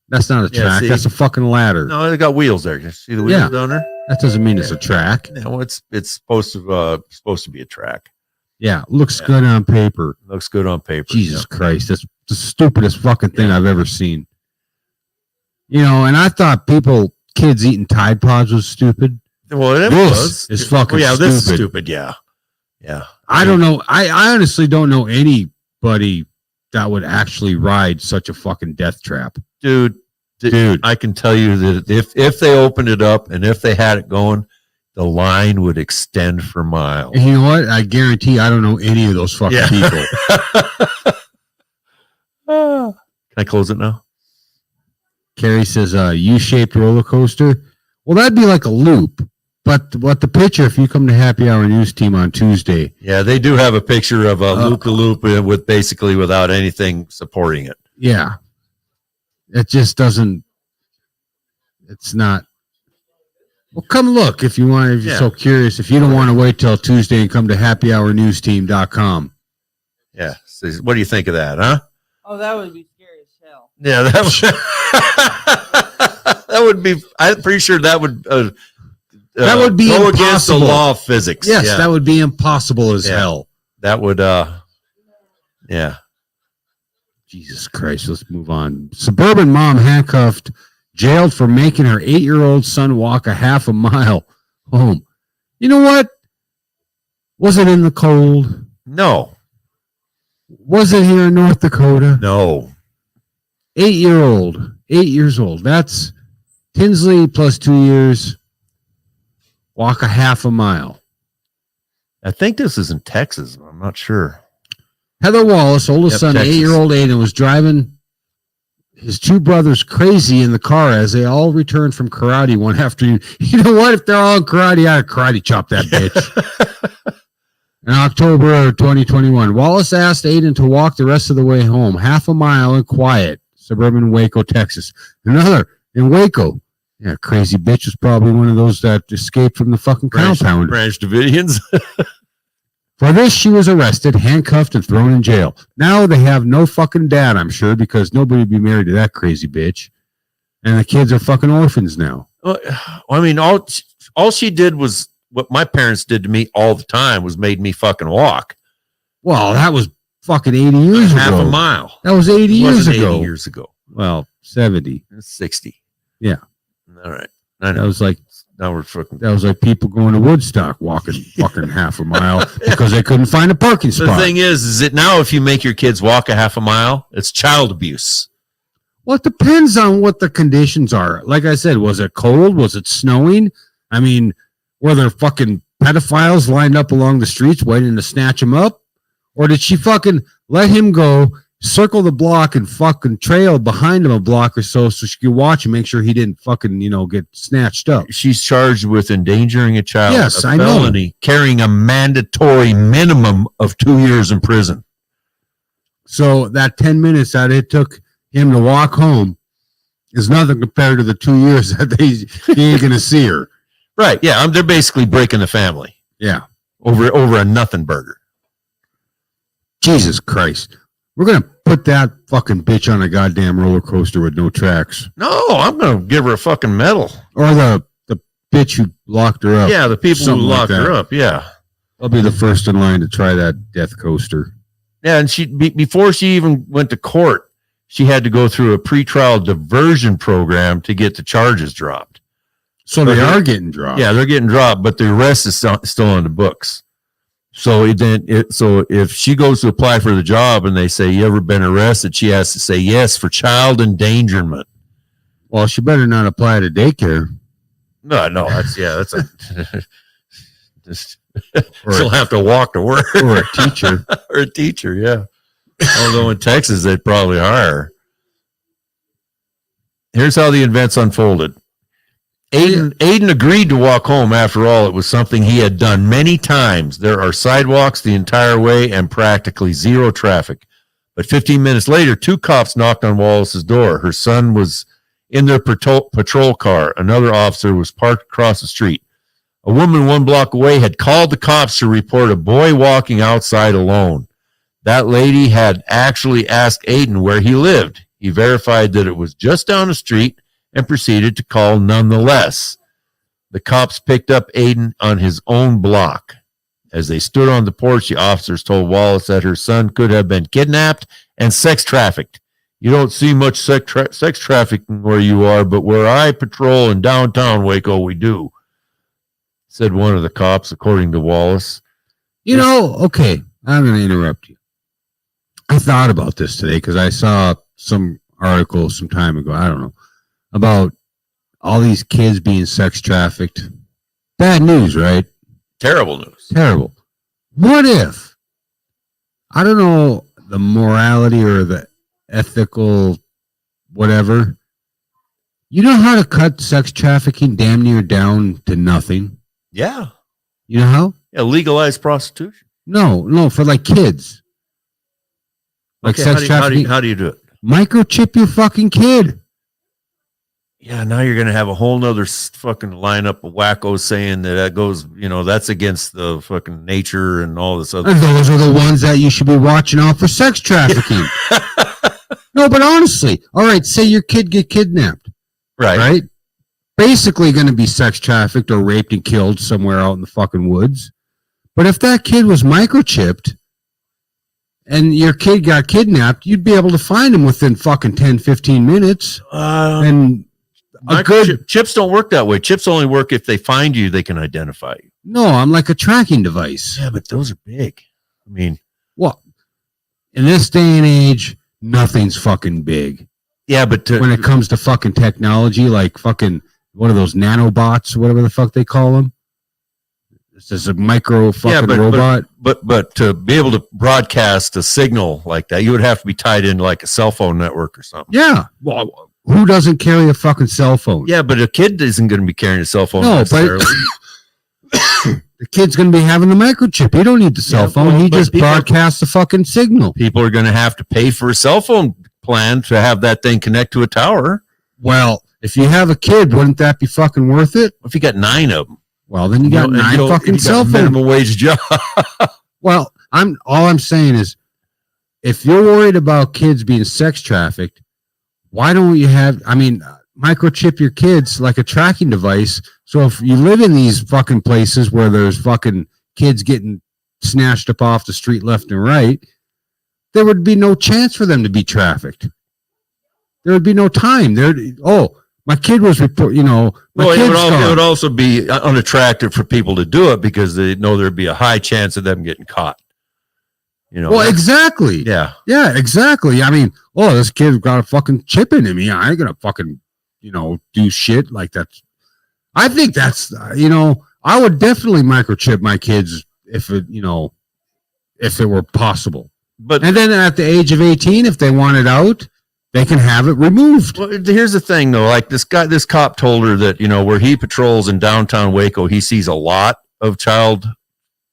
That's not a track. see? That's a fucking ladder. No, they got wheels there. You see the wheels down there? That doesn't mean it's a track. No, it's supposed to be a track. Yeah, looks good on paper. Looks good on paper. Jesus Christ, that's the stupidest fucking thing I've ever seen. And I thought kids eating Tide Pods was stupid. Well, it this was. is fucking this stupid. is stupid. Yeah. I don't know. I honestly don't know anybody that would actually ride such a fucking death trap. Dude, I can tell you that if they opened it up and if they had it going, the line would extend for miles. And you know what? I guarantee I don't know any of those fucking people. Can I close it now? Carrie says U-shaped roller coaster. Well, that'd be like a loop. But what the picture, if you come to Happy Hour News Team on Tuesday. Yeah, they do have a picture of a loop-de-loop with basically without anything supporting it. Yeah. It just doesn't. It's not. Well, come look if you want. If you're so curious. If you don't want to wait till Tuesday and come to happyhournewsteam.com. Yeah. So what do you think of that, huh? Oh, that would be scary as hell. Yeah, that would be. I'm pretty sure that would. That would be go impossible. against the law of physics. Yes, that would be impossible as hell. That would. Yeah. Jesus Christ. Let's move on. Suburban mom handcuffed, jailed for making her 8-year-old son walk a half a mile home. You know what? Was it in the cold? No. Was it here in North Dakota? No. 8 years old. That's Tinsley plus 2 years. Walk a half a mile. I think this is in Texas. I'm not sure. Heather Wallace, oldest son, Texas. 8-year-old Aiden, was driving his two brothers crazy in the car as they all returned from karate one afternoon. You know what? If they're all in karate, I'd karate chop that bitch. In October of 2021, Wallace asked Aiden to walk the rest of the way home, half a mile in quiet, suburban Waco, Texas. Another in Waco. Yeah, crazy bitch was probably one of those that escaped from the fucking compound. Branch Davidians. For this, she was arrested, handcuffed, and thrown in jail. Now they have no fucking dad, I'm sure, because nobody would be married to that crazy bitch. And the kids are fucking orphans now. I mean, all she did was what my parents did to me all the time, was made me fucking walk. Well, that was fucking 80 years ago. Half a mile. That was 80 years ago. 80 years ago. Well, 70. 60. Yeah. All right. I know. That was like Now we're fucking. That was like people going to Woodstock walking fucking half a mile because they couldn't find a parking spot. The thing is that now if you make your kids walk a half a mile, it's child abuse. Well, it depends on what the conditions are. Like I said, was it cold? Was it snowing? I mean, were there fucking pedophiles lined up along the streets waiting to snatch him up? Or did she fucking let him go, circle the block, and fucking trail behind him a block or so she could watch and make sure he didn't fucking, get snatched up? She's charged with endangering a child. Yes, a I know. felony, carrying a mandatory minimum of 2 years in prison. So that 10 minutes that it took him to walk home is nothing compared to the 2 years that he ain't going to see her. Right. Yeah. They're basically breaking the family. Yeah. Over a nothing burger. Jesus Christ. We're going to put that fucking bitch on a goddamn roller coaster with no tracks. No, I'm going to give her a fucking medal. Or the bitch who locked her up. Yeah, the people Something who like locked that. her up. Yeah. I'll be the first in line to try that death coaster. Yeah, and before she even went to court, she had to go through a pretrial diversion program to get the charges dropped. So they are getting dropped. Yeah, they're getting dropped, but the arrest is still on the books. So so if she goes to apply for the job and they say, "You ever been arrested?" she has to say yes for child endangerment. Well, she better not apply to daycare. No, that's she'll have to walk to work. Or a teacher. Or a teacher, yeah. Although in Texas, they'd probably hire her. Here's how the events unfolded. Aiden agreed to walk home. After all, it was something he had done many times. There are sidewalks the entire way and practically zero traffic. But 15 minutes later, 2 cops knocked on Wallace's door. Her son was in their patrol car. Another officer was parked across the street. A woman 1 block away had called the cops to report a boy walking outside alone. That lady had actually asked Aiden where he lived. He verified that it was just down the street and proceeded to call nonetheless. The cops picked up Aiden on his own block. As they stood on the porch, the officers told Wallace that her son could have been kidnapped and sex trafficked. You don't see much sex trafficking where you are, but where I patrol in downtown Waco, we do, said one of the cops, according to Wallace. Okay, I'm going to interrupt you. I thought about this today because I saw some article some time ago, I don't know, about all these kids being sex trafficked. Bad news, right? Terrible news. Terrible. What if, I don't know the morality or the ethical whatever, you know how to cut sex trafficking damn near down to nothing? Yeah. You know how? Yeah, legalized prostitution. No, for like kids. Like Okay, sex trafficking. how do you do it? Microchip your fucking kid. Yeah, now you're going to have a whole nother fucking lineup of wackos saying that goes, that's against the fucking nature and all this other And those are the ones that you should be watching out for sex trafficking. No, but honestly, all right, say your kid get kidnapped. Right? Basically going to be sex trafficked or raped and killed somewhere out in the fucking woods. But if that kid was microchipped and your kid got kidnapped, you'd be able to find him within fucking 10, 15 minutes. And chips don't work that way. Chips only work if they find you, they can identify you. No, I'm like a tracking device. Yeah, but those are big. I mean, well, in this day and age, nothing's fucking big. Yeah, but when it comes to fucking technology, like fucking what are those nanobots, whatever the fuck they call them? This is a micro fucking robot. But to be able to broadcast a signal like that, you would have to be tied into like a cell phone network or something. Yeah. Well, who doesn't carry a fucking cell phone? Yeah, but a kid isn't going to be carrying a cell phone. No, necessarily. but the kid's going to be having the microchip. He don't need the cell phone. He just broadcasts the fucking signal. People are going to have to pay for a cell phone plan to have that thing connect to a tower. Well, if you have a kid, wouldn't that be fucking worth it? If you got 9 of them. Well, then you got 9 fucking cell phones. Minimum wage job. Well, all I'm saying is, if you're worried about kids being sex trafficked, why don't you microchip your kids like a tracking device? So if you live in these fucking places where there's fucking kids getting snatched up off the street left and right, there would be no chance for them to be trafficked. There would be no time. My kid was it would also be unattractive for people to do it because they know there'd be a high chance of them getting caught. Well, exactly. Yeah. Yeah, exactly. I mean, this kid's got a fucking chip in him. I ain't gonna fucking, do shit like that. I think that's, I would definitely microchip my kids if it were possible. And then at the age of 18, if they want it out, they can have it removed. Well, here's the thing, though. Like this cop told her that, where he patrols in downtown Waco, he sees a lot of child.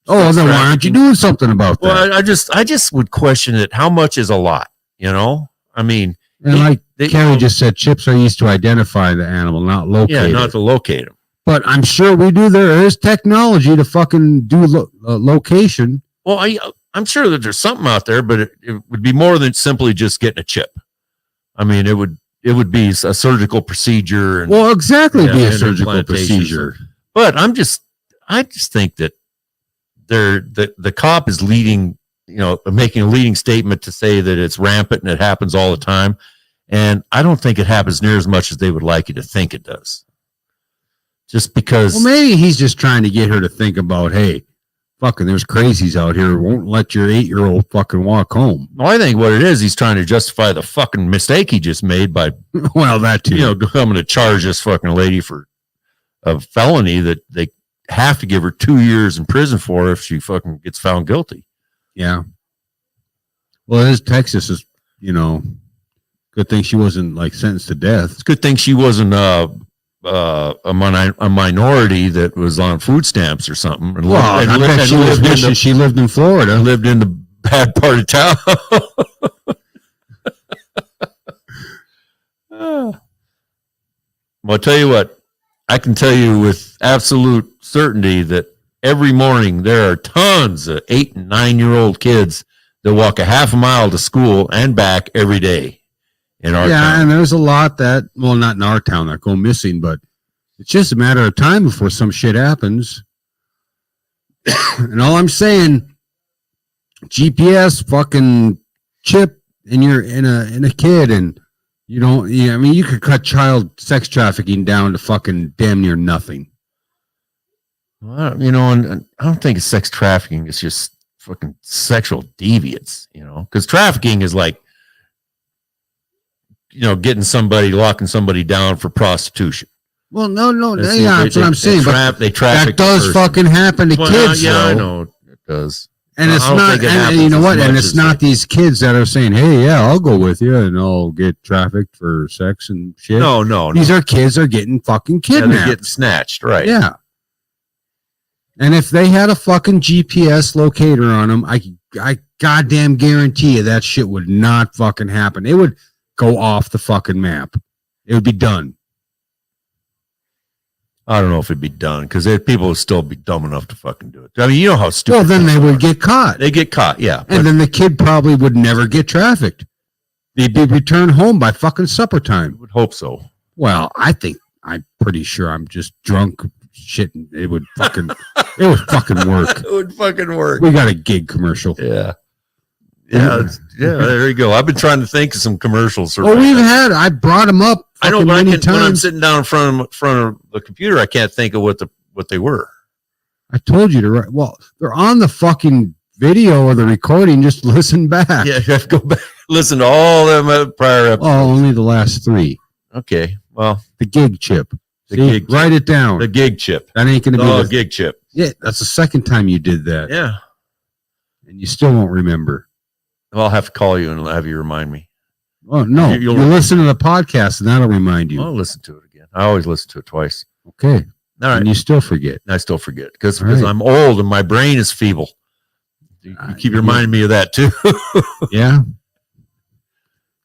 Oh, then why aren't you doing something about that? Well, I just would question it. How much is a lot? I mean, and Kerry just said, chips are used to identify the animal, not locate it. Yeah, not to locate them. But I'm sure we do. There is technology to fucking do location. Well, I'm sure that there's something out there, but it would be more than simply just getting a chip. I mean, it would be a surgical procedure. And, exactly, be a surgical procedure. But I just think that the cop is leading, making a leading statement to say that it's rampant and it happens all the time. And I don't think it happens near as much as they would like you to think it does. Just because. Well, maybe he's just trying to get her to think about, hey, fucking, there's crazies out here who won't let your 8-year-old fucking walk home. Well, I think what it is, he's trying to justify the fucking mistake he just made by, that too. Coming to charge this fucking lady for a felony that they have to give her 2 years in prison for if she fucking gets found guilty. Yeah. Well, it is Texas is, good thing she wasn't sentenced to death. It's a good thing she wasn't a minority that was on food stamps or something. And she lived in Florida. Lived in the bad part of town. Well, I'll tell you what. I can tell you with absolute certainty that every morning there are tons of 8 and 9-year-old kids that walk a half a mile to school and back every day in our town. Yeah, and there's a lot that, not in our town, that go missing, but it's just a matter of time before some shit happens. And all I'm saying, GPS fucking chip in a kid, and you could cut child sex trafficking down to fucking damn near nothing. Well, and I don't think it's sex trafficking. It's just fucking sexual deviance, because trafficking is like, locking somebody down for prostitution. Well, no, that's what I'm saying. They traffic that does fucking happen to kids. Yeah, I know it does. And it's not, and you know what? And it's not these kids that are saying, "Hey, yeah, I'll go with you and I'll get trafficked for sex and shit." No. These are kids are getting fucking kidnapped. They're getting snatched, right? Yeah. And if they had a fucking GPS locator on them, I goddamn guarantee you that shit would not fucking happen. It would go off the fucking map. It would be done. I don't know if it'd be done because people would still be dumb enough to fucking do it. I mean, you know how stupid. Well, then they would get caught. They get caught, yeah. And then the kid probably would never get trafficked. They'd be returned home by fucking supper time. I would hope so. Well, I'm pretty sure I'm just drunk shit. It would fucking work. It would fucking work. We got a gig commercial. Yeah. Yeah, there you go. I've been trying to think of some commercials. Well, I brought them up. I know, but when I'm sitting down in front of the computer, I can't think of what they were. I told you to write. Well, they're on the fucking video or the recording. Just listen back. Yeah, you have to go back. Listen to all them prior episodes. Oh, only the last 3. Okay. Well, The gig chip. The See, gig chip. write it down. the gig chip. That ain't going to Oh, be the gig chip. Yeah, that's the second time you did that. Yeah. And you still won't remember. Well, I'll have to call you and have you remind me. Oh, no. You'll- You'll listen to the podcast and that'll remind you. I'll listen to it again. I always listen to it twice. Okay. All right. And you still forget. I still forget because All right. I'm old and my brain is feeble. You keep reminding me of that too. Yeah.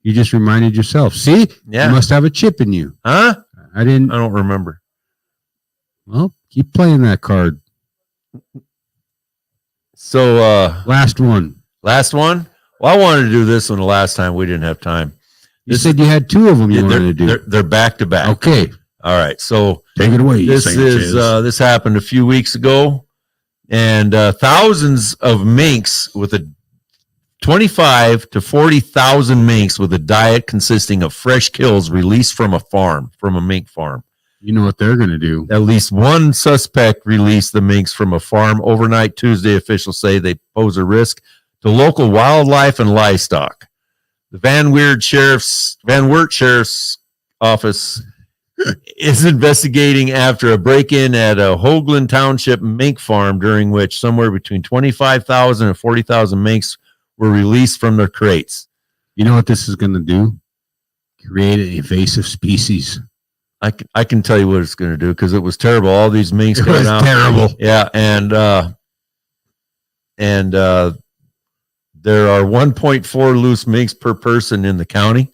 You just reminded yourself. See? Yeah. You must have a chip in you. Huh? I didn't. I don't remember. Well, keep playing that card. So, Last one. last one. Well, I wanted to do this one the last time. We didn't have time. You said you had 2 of them you they're, wanted to do. they're back to back. Okay. All right. So Take it away. this Sanchez. this happened a few weeks ago, and thousands of minks with a 25 to 40,000 minks with a diet consisting of fresh kills released from a mink farm. You know what they're going to do. At least one suspect released the minks from a farm overnight Tuesday. Officials say they pose a risk to local wildlife and livestock. The Van Wert Sheriff's Office is investigating after a break-in at a Hoagland Township mink farm, during which somewhere between 25,000 and 40,000 minks were released from their crates. You know what this is going to do? Create an invasive species. I can tell you what it's going to do because it was terrible. All these minks It got was out. terrible. Yeah, and there are 1.4 loose minks per person in the county.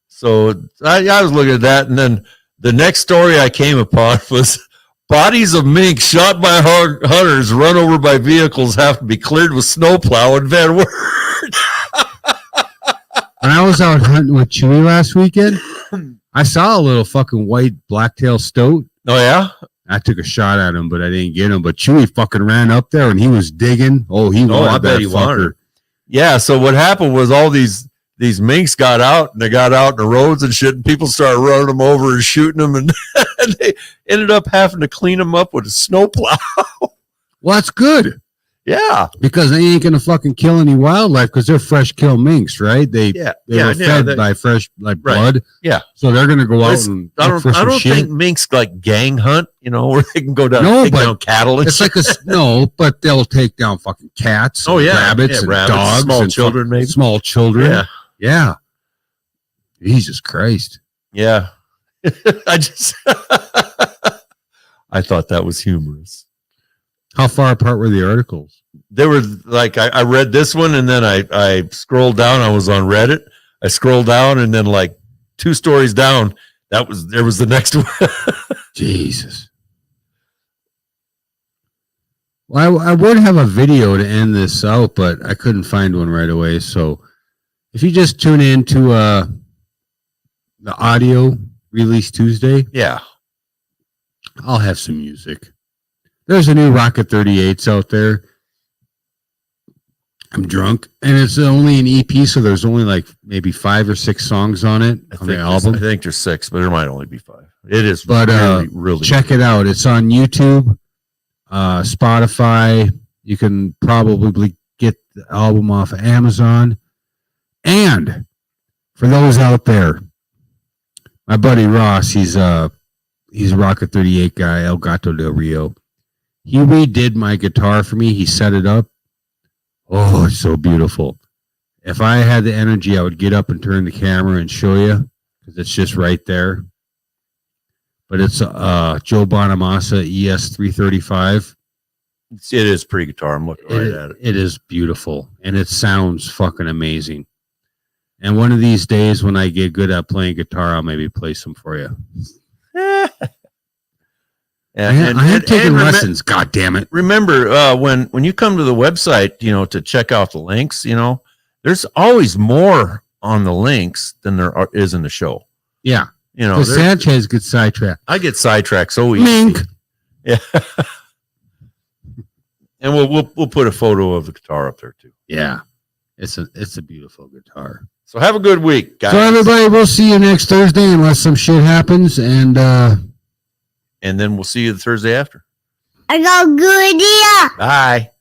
So I was looking at that, and then the next story I came upon was bodies of mink shot by hunters run over by vehicles have to be cleared with snowplow in Van Wert. When I was out hunting with Chewy last weekend, I saw a little fucking white blacktail stoat. Oh, yeah? I took a shot at him, but I didn't get him. But Chewy fucking ran up there and he was digging. Oh, he wanted I bet that he fucker. wanted. Yeah, so what happened was all these minks got out, and they got out in the roads and shit, and people started running them over and shooting them, and, and they ended up having to clean them up with a snowplow. Well, that's good. Yeah. Because they ain't going to fucking kill any wildlife because they're fresh kill minks, right? They were fed by fresh blood. Yeah. So they're going to go out and look for I some don't shit. think minks like gang hunt, where they can go down No, and take but down cattle. And It's shit. like no, but they'll take down fucking cats. Oh, and yeah. rabbits Yeah, and rabbits, dogs, small and children, maybe. small children. Yeah. Yeah. Jesus Christ. Yeah. I thought that was humorous. How far apart were the articles? They were like, I read this one, and then I scrolled down. I was on Reddit. I scrolled down, and then like 2 stories down, there was the next one. Jesus. Well, I would have a video to end this out, but I couldn't find one right away. So if you just tune in to the audio release Tuesday, Yeah. I'll have some music. There's a new Rocket 38s out there. I'm drunk, and it's only an EP, so there's only like maybe 5 or 6 songs on it on the album. I think there's 6, but there might only be 5. It is, But really check it out. It's on YouTube, Spotify. You can probably get the album off of Amazon. And for those out there, my buddy Ross, he's a Rocket 38 guy, El Gato del Rio. He redid my guitar for me. He set it up. Oh, it's so beautiful. If I had the energy, I would get up and turn the camera and show you because it's just right there. But it's Joe Bonamassa ES335. It is pretty guitar. I'm looking right at it. It is beautiful, and it sounds fucking amazing. And one of these days when I get good at playing guitar, I'll maybe play some for you. I am taking lessons. God damn it! Remember, when you come to the website, to check out the links, there's always more on the links than there is in the show. Yeah, there's- Sanchez gets sidetracked. I get sidetracked so easy. Mink. Yeah. And we'll put a photo of the guitar up there too. Yeah, it's a beautiful guitar. So have a good week, guys. So everybody, we'll see you next Thursday unless some shit happens, and then we'll see you the Thursday after. I got a good idea. Bye.